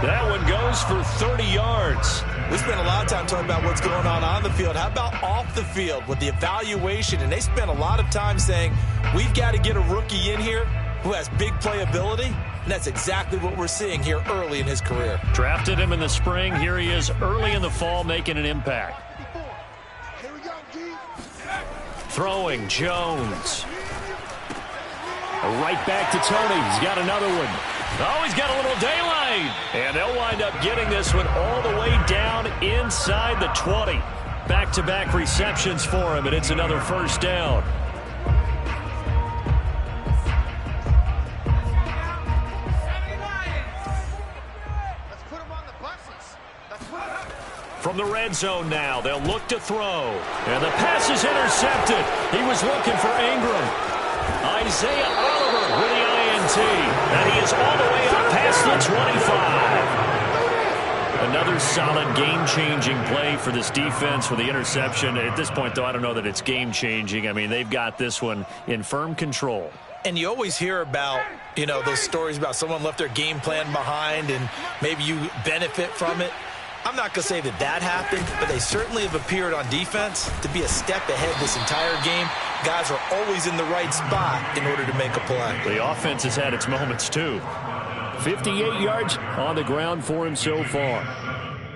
That one goes for 30 yards. We spent a lot of time talking about what's going on the field. How about off the field with the evaluation? And they spent a lot of time saying, we've got to get a rookie in here who has big playability, and that's exactly what we're seeing here early in his career. Drafted him in the spring. Here he is early in the fall making an impact. Here we go, G. Throwing Jones. Right back to Tony. He's got another one. Oh, he's got a little daylight. And they'll wind up getting this one all the way down inside the 20. Back-to-back receptions for him, and it's another first down. From the red zone now, they'll look to throw. And the pass is intercepted. He was looking for Ingram. Isaiah Oliver with the INT. And he is all the way up past the 25. Another solid game-changing play for this defense with the interception. At this point, though, I don't know that it's game-changing. I mean, they've got this one in firm control. And you always hear about, those stories about someone left their game plan behind and maybe you benefit from it. I'm not going to say that happened, but they certainly have appeared on defense to be a step ahead this entire game. Guys are always in the right spot in order to make a play. The offense has had its moments, too. 58 yards on the ground for him so far.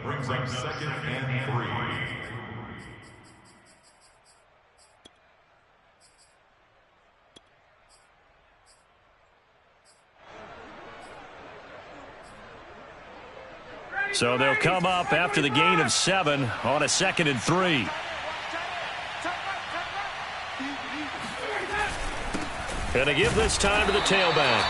Brings up 2nd and 3. So they'll come up after the gain of 7 on a 2nd and 3. Gonna give this time to the tailback.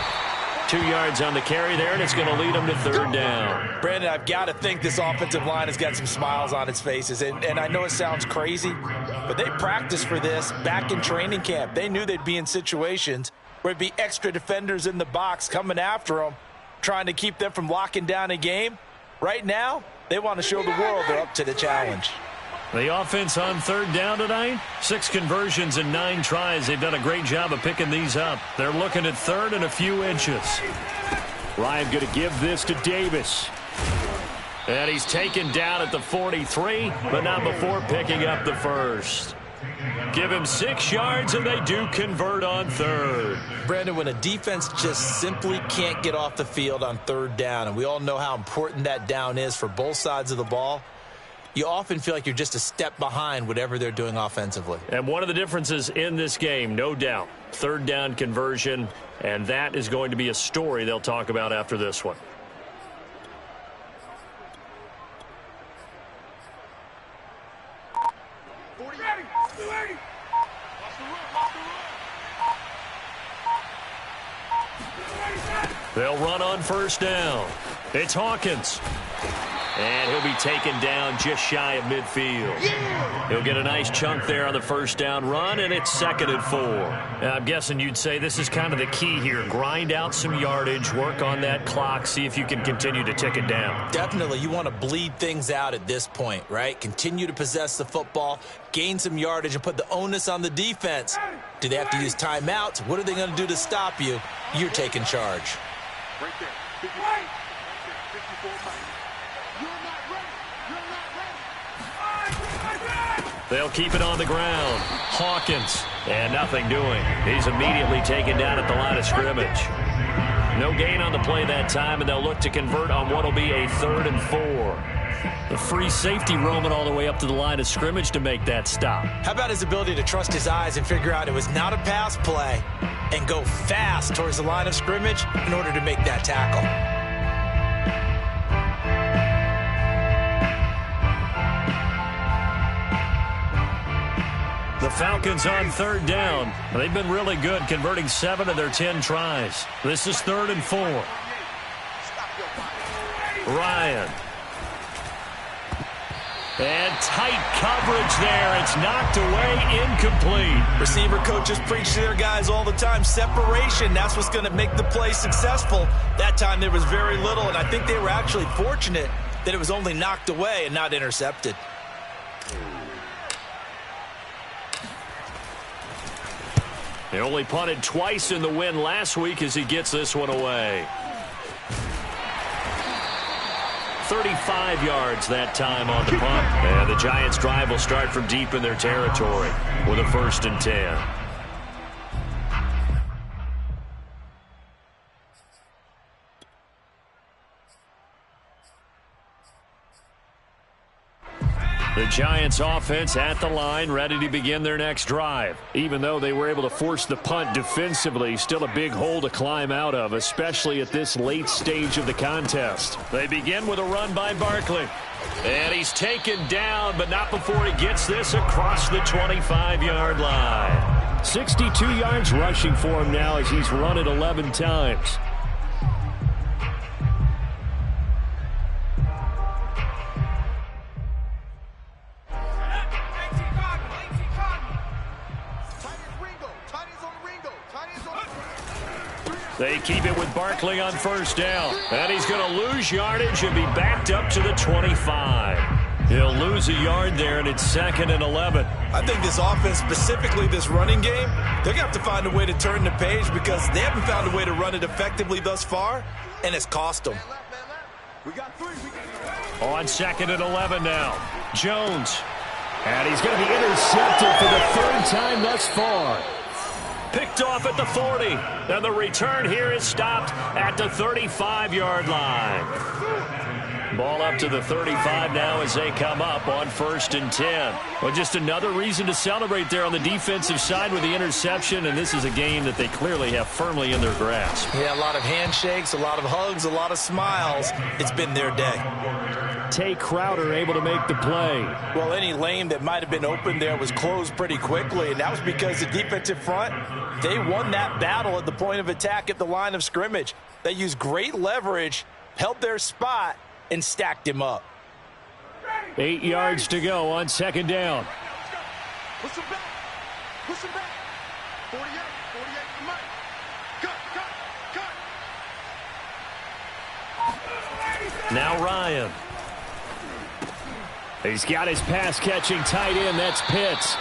2 yards on the carry there, and it's going to lead them to 3rd down. Brandon, I've got to think this offensive line has got some smiles on its faces. And I know it sounds crazy, but they practiced for this back in training camp. They knew they'd be in situations where it'd be extra defenders in the box coming after them, trying to keep them from locking down a game. Right now, they want to show the world they're up to the challenge. The offense on 3rd down tonight, 6 conversions and 9 tries. They've done a great job of picking these up. They're looking at 3rd and a few inches. Ryan going to give this to Davis. And he's taken down at the 43, but not before picking up the first. Give him 6 yards, and they do convert on 3rd. Brandon, when a defense just simply can't get off the field on 3rd down, and we all know how important that down is for both sides of the ball, you often feel like you're just a step behind whatever they're doing offensively. And one of the differences in this game, no doubt, 3rd down conversion, and that is going to be a story they'll talk about after this one. They'll run on 1st down. It's Hawkins. And he'll be taken down just shy of midfield. He'll get a nice chunk there on the 1st down run, and it's 2nd and 4. I'm guessing you'd say this is kind of the key here. Grind out some yardage, work on that clock, see if you can continue to tick it down. Definitely. You want to bleed things out at this point, right? Continue to possess the football, gain some yardage, and put the onus on the defense. Do they have to use timeouts? What are they going to do to stop you? You're taking charge. Right there. 54. 54. You're not ready. You're not ready. They'll keep it on the ground. Hawkins. And nothing doing. He's immediately taken down at the line of scrimmage. No gain on the play that time, and they'll look to convert on what will be a 3rd and 4. The free safety roaming all the way up to the line of scrimmage to make that stop. How about his ability to trust his eyes and figure out it was not a pass play and go fast towards the line of scrimmage in order to make that tackle. The Falcons on 3rd down. They've been really good, converting 7 of their 10 tries. This is 3rd and 4. Ryan. And tight coverage there. It's knocked away, incomplete. Receiver coaches preach to their guys all the time. Separation, that's what's going to make the play successful. That time there was very little, and I think they were actually fortunate that it was only knocked away and not intercepted. They only punted twice in the win last week as he gets this one away. 35 yards that time on the punt. And the Giants' drive will start from deep in their territory with a 1st and 10. The Giants offense at the line, ready to begin their next drive. Even though they were able to force the punt defensively, still a big hole to climb out of, especially at this late stage of the contest. They begin with a run by Barkley. And he's taken down, but not before he gets this across the 25-yard line. 62 yards rushing for him now as he's run it 11 times. They keep it with Barkley on 1st down. And he's going to lose yardage and be backed up to the 25. He'll lose a yard there, and it's 2nd and 11. I think this offense, specifically this running game, they're going to have to find a way to turn the page because they haven't found a way to run it effectively thus far, and it's cost them. On 2nd and 11 now. Jones. And he's going to be intercepted for the 3rd time thus far. Picked off at the 40. And the return here is stopped at the 35-yard line. Ball up to the 35 now as they come up on 1st and 10. Well, just another reason to celebrate there on the defensive side with the interception, and this is a game that they clearly have firmly in their grasp. Yeah, a lot of handshakes, a lot of hugs, a lot of smiles. It's been their day. Tay Crowder able to make the play. Well, any lane that might have been open there was closed pretty quickly, and that was because the defensive front, they won that battle at the point of attack at the line of scrimmage. They used great leverage, held their spot, and stacked him up. 8 yards to go on 2nd down. Push him back. Push him back. 48 to Mike. Cut. Now Ryan. He's got his pass-catching tight end. That's Pitts.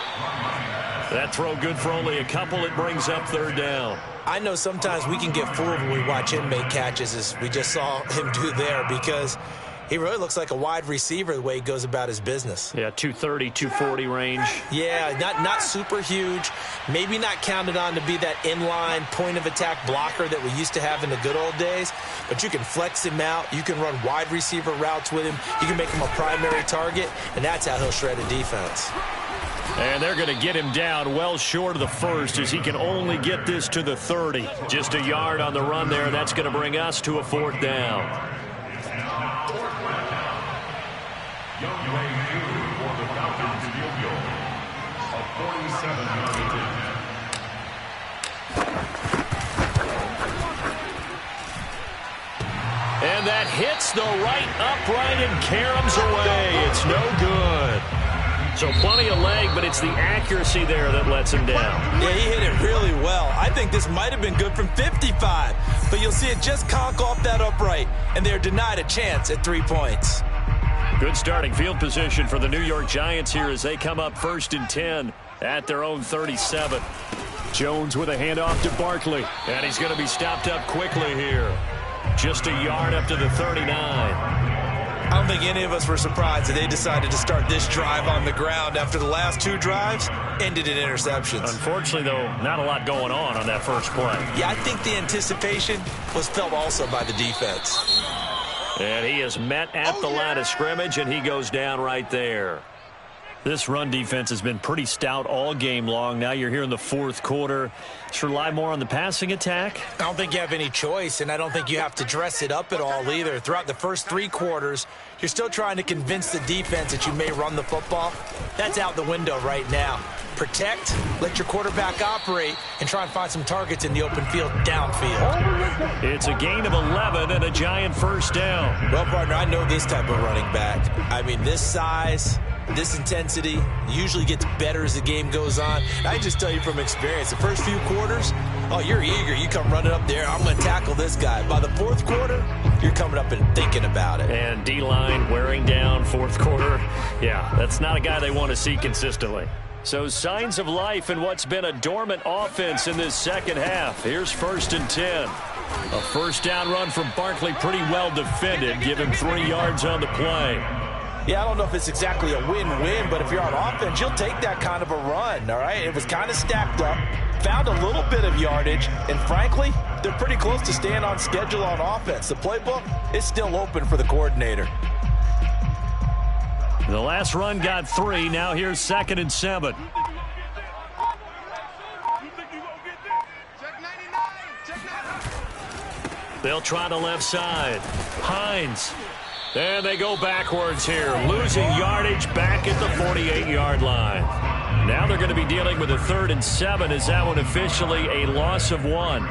That throw good for only a couple. It brings up 3rd down. I know sometimes we can get fooled when we watch him make catches, as we just saw him do there, because he really looks like a wide receiver the way he goes about his business. Yeah, 230, 240 range. Yeah, not super huge. Maybe not counted on to be that inline point-of-attack blocker that we used to have in the good old days, but you can flex him out. You can run wide receiver routes with him. You can make him a primary target, and that's how he'll shred a defense. And they're going to get him down well short of the 1st as he can only get this to the 30. Just a yard on the run there. That's going to bring us to a 4th down. And that hits the right upright and caroms away. It's no good. So plenty of leg, but it's the accuracy there that lets him down. Yeah, he hit it really well. I think this might have been good from 55, but you'll see it just conk off that upright, and they're denied a chance at 3 points. Good starting field position for the New York Giants here as they come up 1st and 10 at their own 37. Jones with a handoff to Barkley, and he's going to be stopped up quickly here. Just a yard up to the 39. I don't think any of us were surprised that they decided to start this drive on the ground after the last 2 drives ended in interceptions. Unfortunately, though, not a lot going on that first play. Yeah, I think the anticipation was felt also by the defense. And he is met at the line of scrimmage, and he goes down right there. This run defense has been pretty stout all game long. Now you're here in the fourth quarter. Just rely more on the passing attack. I don't think you have any choice, and I don't think you have to dress it up at all either. Throughout the first 3 quarters, you're still trying to convince the defense that you may run the football. That's out the window right now. Protect, let your quarterback operate, and try and find some targets in the open field downfield. It's a gain of 11 and a Giant first down. Well, partner, I know this type of running back. I mean, this size, this intensity usually gets better as the game goes on. I just tell you from experience, the first few quarters, oh, you're eager. You come running up there, I'm going to tackle this guy. By the fourth quarter, you're coming up and thinking about it. And D-line wearing down fourth quarter. Yeah, that's not a guy they want to see consistently. So signs of life in what's been a dormant offense in this second half. Here's 1st and 10. A first down run from Barkley, pretty well defended. Give him 3 yards on the play. Yeah, I don't know if it's exactly a win-win, but if you're on offense, you'll take that kind of a run, all right? It was kind of stacked up, found a little bit of yardage, and frankly, they're pretty close to staying on schedule on offense. The playbook is still open for the coordinator. The last run got 3. Now here's 2nd and 7. They'll try the left side. Hines. And they go backwards here, losing yardage back at the 48-yard line. Now they're going to be dealing with a 3rd and 7. Is that one officially a loss of 1?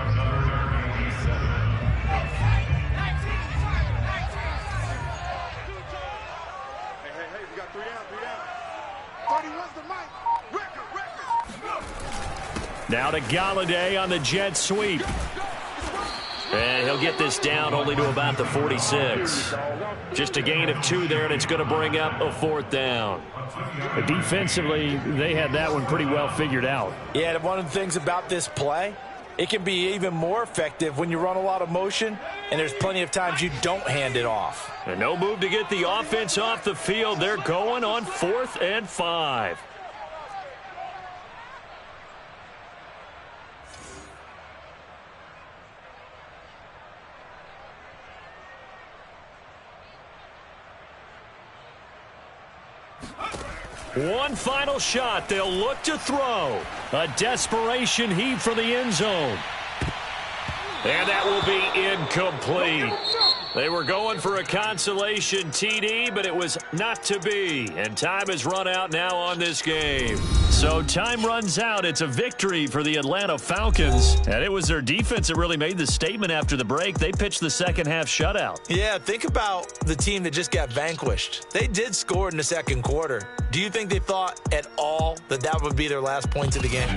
Now to Galladay on the jet sweep. And he'll get this down only to about the 46. Just a gain of 2 there, and it's going to bring up a 4th down. Defensively, they had that one pretty well figured out. Yeah, one of the things about this play, it can be even more effective when you run a lot of motion, and there's plenty of times you don't hand it off. And no move to get the offense off the field. They're going on 4th and 5. One final shot. They'll look to throw. A desperation heave for the end zone. And that will be incomplete. They were going for a consolation TD, but it was not to be. And time has run out now on this game. So time runs out. It's a victory for the Atlanta Falcons. And it was their defense that really made the statement after the break. They pitched the second half shutout. Yeah, think about the team that just got vanquished. They did score in the second quarter. Do you think they thought at all that that would be their last points of the game?